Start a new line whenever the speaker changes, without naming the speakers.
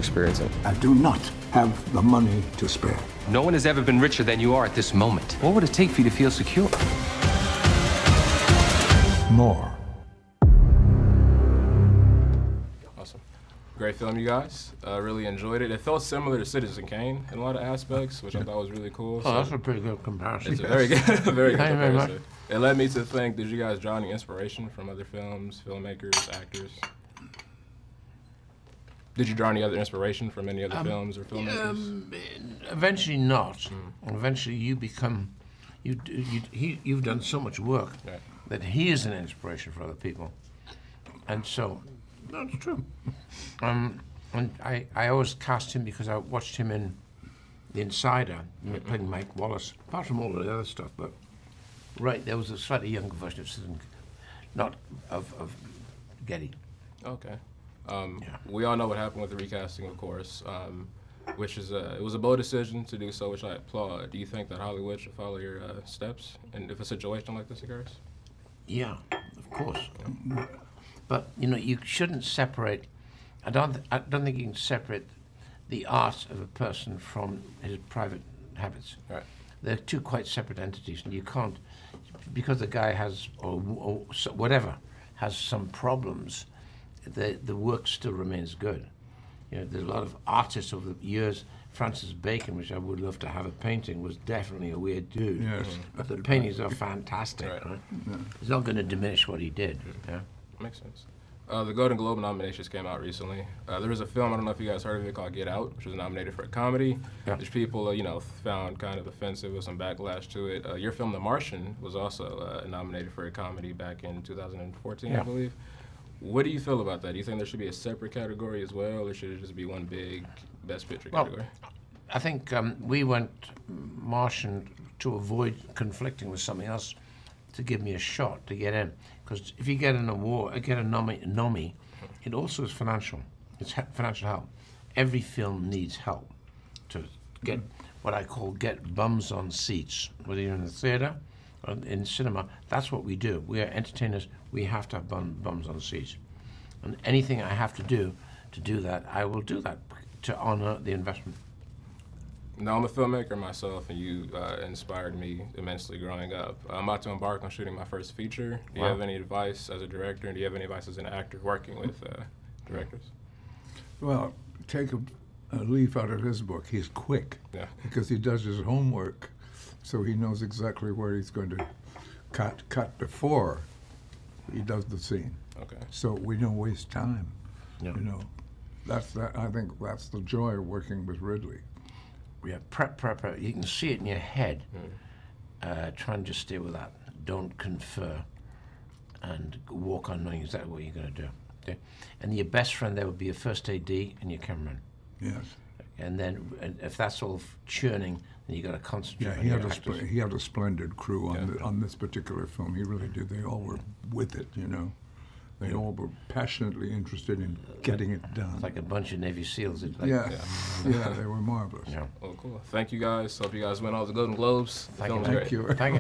experiencing?
I do not have the money to spare.
No one has ever been richer than you are at this moment. What would it take for you to feel secure?
More.
Awesome. Great film, you guys. Really enjoyed it. It felt similar to Citizen Kane in a lot of aspects, which I thought was really cool.
Oh, that's a pretty good comparison.
It's a very good, very good
Thank you very much.
comparison. It led me to think, did you guys draw any inspiration from other films, filmmakers, actors? Did you draw any other inspiration from any other films or filmmakers?
Eventually not. Eventually you become, you've done so much work that he is an inspiration for other people. And so, that's true. And I always cast him because I watched him in The Insider, playing Mike Wallace, apart from all of the other stuff, but there was a slightly younger version of Citizen, not of Getty.
Okay. We all know what happened with the recasting, of course, which is it was a bold decision to do so, which I applaud. Do you think that Hollywood should follow your steps, and if a situation like this occurs?
Yeah, of course. But you know, you shouldn't separate. I don't think you can separate the art of a person from his private habits.
Right.
They're two quite separate entities, and you can't, because the guy has or whatever has some problems. The work still remains good. You know, there's a lot of artists over the years. Francis Bacon, which I would love to have a painting, was definitely a weird dude.
Yes.
But the paintings are fantastic. Right? Yeah. It's not going to diminish what he did. Yeah.
Makes sense. The Golden Globe nominations came out recently. There was a film, I don't know if you guys heard of it, called Get Out, which was nominated for a comedy, which people, you know, found kind of offensive with some backlash to it. Your film, The Martian, was also nominated for a comedy back in 2014, I believe. What do you feel about that? Do you think there should be a separate category as well, or should it just be one big Best Picture category?
I think we went Martian to avoid conflicting with something else to give me a shot to get in. Because if you get an award, get a nomi, it also is financial. It's financial help. Every film needs help to get what I call get bums on seats, whether you're in the theater or in cinema. That's what we do. We are entertainers. We have to have bums on seats. And anything I have to do that, I will do that to honor the investment.
Now, I'm a filmmaker myself, and you inspired me immensely growing up. I'm about to embark on shooting my first feature. Do you have any advice as a director, and do you have any advice as an actor working with directors?
Well, take a leaf out of his book. He's quick because he does his homework, so he knows exactly where he's going to cut before he does the scene.
Okay.
So we don't waste time. You know, I think that's the joy of working with Ridley.
Yeah, prep. You can see it in your head. Try and just stay with that. Don't confer, and walk on knowing exactly what you're going to do. Okay? And your best friend there would be your first AD and your cameraman.
Yes.
And then, if that's all churning, then you got to concentrate.
Yeah, he had a splendid crew on this particular film. He really did. They all were with it, you know. They all were passionately interested in getting it done.
It's like a bunch of Navy SEALs.
Yeah, they were marvelous.
Oh, cool. Thank you guys. Hope you guys win all the Golden Globes.
Thank you.